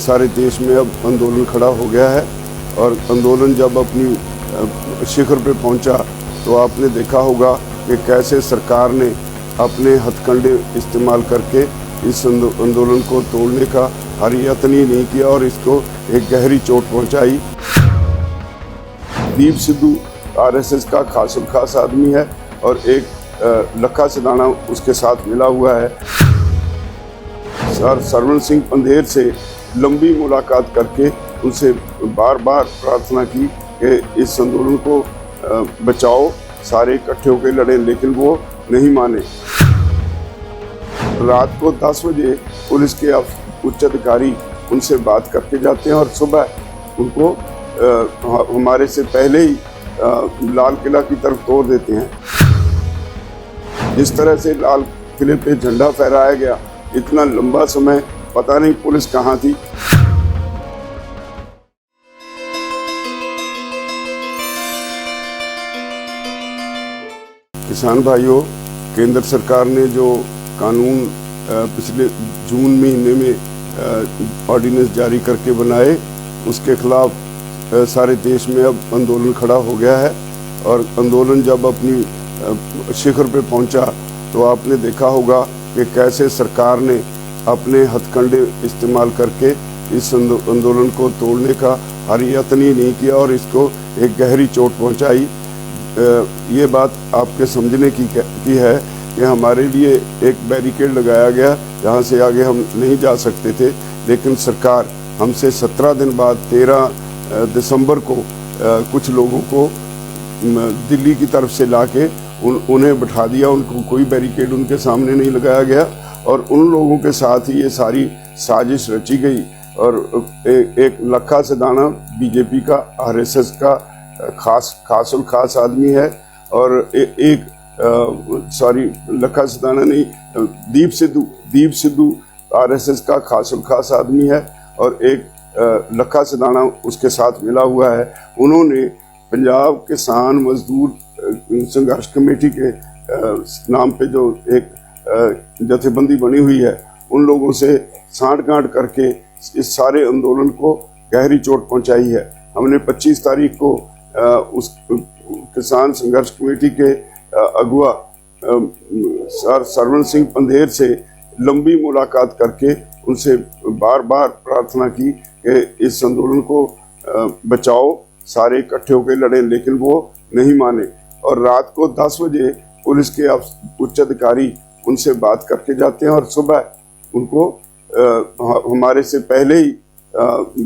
सारे देश में अब आंदोलन खड़ा हो गया है और आंदोलन जब अपनी शिखर पे पहुंचा तो आपने देखा होगा कि कैसे सरकार ने अपने हथकंडे इस्तेमाल करके इस आंदोलन को तोड़ने का हर यत्न ही नहीं किया और इसको एक गहरी चोट पहुंचाई। दीप सिद्धू आरएसएस का खासुल खास आदमी है और एक लखा सिधाना उसके साथ मिला हुआ है। सर सरवण सिंह पंधेर से लंबी मुलाकात करके उनसे बार बार प्रार्थना की कि इस आंदोलन को बचाओ, सारे इकट्ठे होकर लड़े, लेकिन वो नहीं माने। रात को 10 बजे पुलिस के उच्च अधिकारी उनसे बात करके जाते हैं और सुबह उनको हमारे से पहले ही लाल किला की तरफ तोड़ देते हैं। जिस तरह से लाल किले पे झंडा फहराया गया, इतना लंबा समय पता नहीं पुलिस कहाँ थी। किसान भाइयों, केंद्र सरकार ने जो कानून पिछले जून महीने में ऑर्डिनेंस जारी करके बनाए, उसके खिलाफ सारे देश में अब आंदोलन खड़ा हो गया है। और आंदोलन जब अपनी शिखर पे पहुंचा तो आपने देखा होगा कि कैसे सरकार ने अपने हथकंडे इस्तेमाल करके इस आंदोलन को तोड़ने का हर यत्न ही नहीं किया और इसको एक गहरी चोट पहुंचाई। ये बात आपके समझने की है कि हमारे लिए एक बैरिकेड लगाया गया, जहाँ से आगे हम नहीं जा सकते थे, लेकिन सरकार हमसे 17 दिन बाद 13 दिसंबर को कुछ लोगों को दिल्ली की तरफ से लाके उन्हें बिठा दिया। उनको कोई बैरिकेड उनके सामने नहीं लगाया गया और उन लोगों के साथ ही ये सारी साजिश रची गई। और एक लखा सिधाना बीजेपी का आरएसएस का खासुल खास आदमी है और लखा सिधाना नहीं, दीप सिद्धू आरएसएस का खासुल खास आदमी है और एक लखा सिधाना उसके साथ मिला हुआ है। उन्होंने पंजाब किसान मजदूर संघर्ष कमेटी के नाम पे जो एक जथेबंदी बनी हुई है, उन लोगों से सांठ-गांठ करके इस सारे आंदोलन को गहरी चोट पहुंचाई है। हमने 25 तारीख को उस किसान संघर्ष कमेटी के अगुआ सरवण सिंह पंधेर से लंबी मुलाकात करके उनसे बार बार प्रार्थना की कि इस आंदोलन को बचाओ, सारे इकट्ठे होकर लड़े, लेकिन वो नहीं माने। और रात को 10 बजे पुलिस के उच्च अधिकारी उनसे बात करके जाते हैं और सुबह उनको हमारे से पहले ही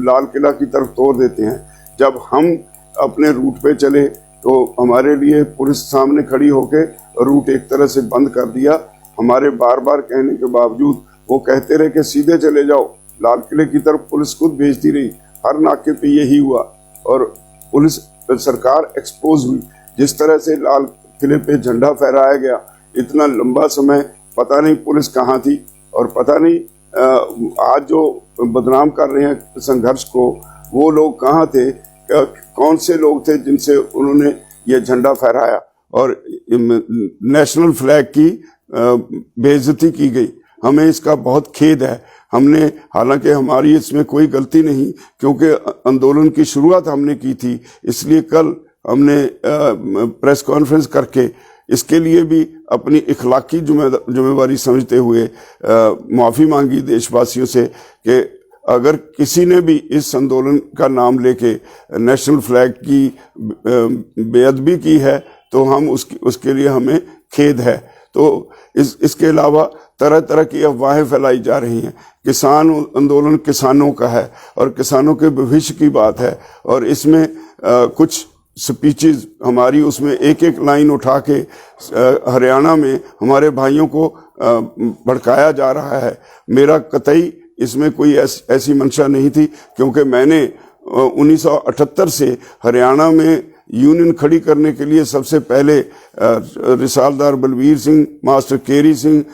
लाल किला की तरफ तोड़ देते हैं। जब हम अपने रूट पे चले तो हमारे लिए पुलिस सामने खड़ी होके रूट एक तरह से बंद कर दिया। हमारे बार बार कहने के बावजूद वो कहते रहे कि सीधे चले जाओ। लाल किले की तरफ पुलिस खुद भेजती रही। हर नाके पे यही हुआ और पुलिस सरकार एक्सपोज हुई। जिस तरह से लाल किले पे झंडा फहराया गया, इतना लंबा समय पता नहीं पुलिस कहाँ थी और पता नहीं आज जो बदनाम कर रहे हैं संघर्ष को, वो लोग कहाँ थे, कौन से लोग थे जिनसे उन्होंने ये झंडा फहराया और नेशनल फ्लैग की बेइज्जती की गई। हमें इसका बहुत खेद है। हमने, हालांकि हमारी इसमें कोई गलती नहीं, क्योंकि आंदोलन की शुरुआत हमने की थी, इसलिए कल हमने प्रेस कॉन्फ्रेंस करके इसके लिए भी अपनी इखलाकी जिम्मेवारी समझते हुए माफ़ी मांगी देशवासियों से कि अगर किसी ने भी इस आंदोलन का नाम लेके नेशनल फ्लैग की बेअदबी की है तो हम उसके लिए हमें खेद है। तो इसके अलावा तरह तरह की अफवाहें फैलाई जा रही हैं। किसान आंदोलन किसानों का है और किसानों के भविष्य की बात है और इसमें कुछ स्पीचेस हमारी, उसमें एक एक लाइन उठा के हरियाणा में हमारे भाइयों को भड़काया जा रहा है। मेरा कतई इसमें कोई ऐसी मंशा नहीं थी, क्योंकि मैंने 1978 से हरियाणा में यूनियन खड़ी करने के लिए सबसे पहले रिसालदार बलबीर सिंह, मास्टर केरी सिंह,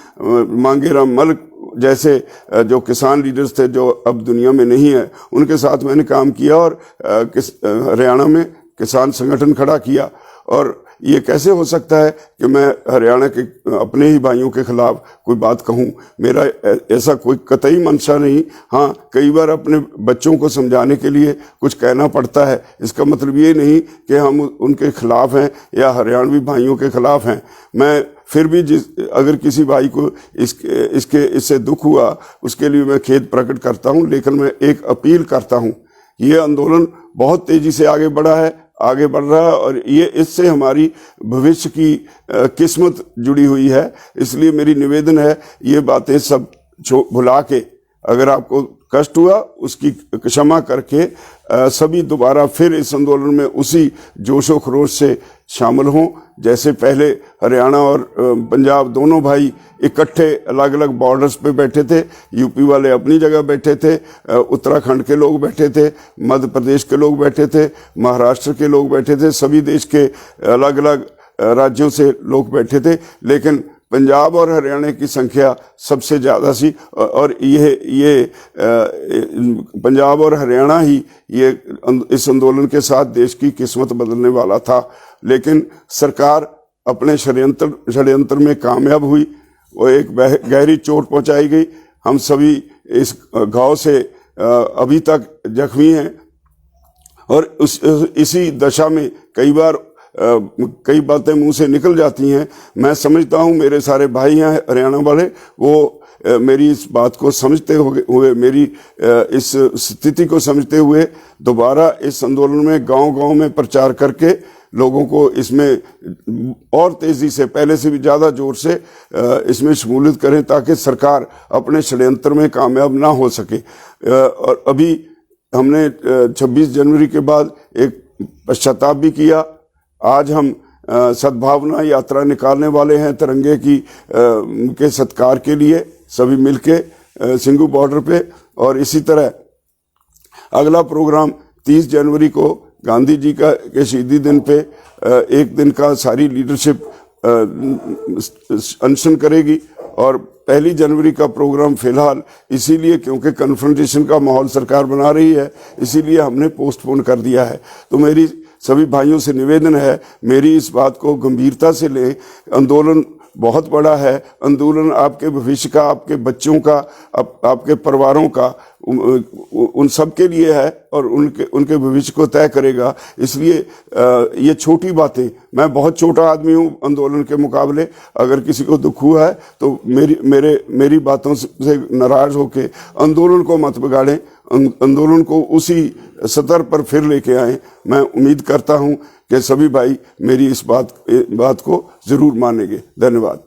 मांगेराम मलिक जैसे जो किसान लीडर्स थे जो अब दुनिया में नहीं है, उनके साथ मैंने काम किया और हरियाणा में किसान संगठन खड़ा किया। और ये कैसे हो सकता है कि मैं हरियाणा के अपने ही भाइयों के खिलाफ कोई बात कहूं? मेरा ऐसा कोई कतई मंशा नहीं। हाँ, कई बार अपने बच्चों को समझाने के लिए कुछ कहना पड़ता है। इसका मतलब ये नहीं कि हम उनके खिलाफ हैं या हरियाणवी भाइयों के खिलाफ हैं। मैं फिर भी अगर किसी भाई को इससे दुख हुआ, उसके लिए मैं खेद प्रकट करता हूं, लेकिन मैं एक अपील करता हूं। ये आंदोलन बहुत तेजी से आगे बढ़ा है, आगे बढ़ रहा है, और ये इससे हमारी भविष्य की किस्मत जुड़ी हुई है। इसलिए मेरी निवेदन है, ये बातें सब भुला के, अगर आपको कष्ट हुआ उसकी क्षमा करके सभी दोबारा फिर इस आंदोलन में उसी जोशो खरोश से शामिल हों, जैसे पहले हरियाणा और पंजाब दोनों भाई इकट्ठे अलग अलग बॉर्डर्स पे बैठे थे। यूपी वाले अपनी जगह बैठे थे, उत्तराखंड के लोग बैठे थे, मध्य प्रदेश के लोग बैठे थे, महाराष्ट्र के लोग बैठे थे, सभी देश के अलग अलग राज्यों से लोग बैठे थे, लेकिन पंजाब और हरियाणा की संख्या सबसे ज़्यादा सी, और ये पंजाब और हरियाणा ही ये इस आंदोलन के साथ देश की किस्मत बदलने वाला था। लेकिन सरकार अपने षड्यंत्र में कामयाब हुई, वो एक गहरी चोट पहुंचाई गई। हम सभी इस घाव से अभी तक जख्मी हैं, और इसी दशा में कई बातें मुंह से निकल जाती हैं। मैं समझता हूं मेरे सारे भाई हैं हरियाणा वाले, वो मेरी इस बात को समझते हुए, मेरी इस स्थिति को समझते हुए दोबारा इस आंदोलन में गांव-गांव में प्रचार करके लोगों को इसमें और तेजी से, पहले से भी ज़्यादा जोर से इसमें शमूलियत करें, ताकि सरकार अपने षड्यंत्र में कामयाब ना हो सके। और अभी हमने 26 जनवरी के बाद एक पश्चाताप भी किया। आज हम सद्भावना यात्रा निकालने वाले हैं तिरंगे के सत्कार के लिए, सभी मिलके सिंघू बॉर्डर पे। और इसी तरह अगला प्रोग्राम 30 जनवरी को गांधी जी के शहीदी दिन पे एक दिन का सारी लीडरशिप अनशन करेगी। और 1 जनवरी का प्रोग्राम फिलहाल इसीलिए, क्योंकि कन्फ्रंटेशन का माहौल सरकार बना रही है, इसीलिए हमने पोस्टपोन कर दिया है। तो मेरी सभी भाइयों से निवेदन है, मेरी इस बात को गंभीरता से लें। आंदोलन बहुत बड़ा है, आंदोलन आपके भविष्य का, आपके बच्चों का, आपके परिवारों का, उन सब के लिए है, और उनके भविष्य को तय करेगा। इसलिए ये छोटी बातें, मैं बहुत छोटा आदमी हूँ आंदोलन के मुकाबले। अगर किसी को दुख हुआ है तो मेरी बातों से नाराज होके आंदोलन को मत बिगाड़ें, आंदोलन को उसी सतर पर फिर लेके आए। मैं उम्मीद करता हूं कि सभी भाई मेरी इस बात को जरूर मानेंगे। धन्यवाद।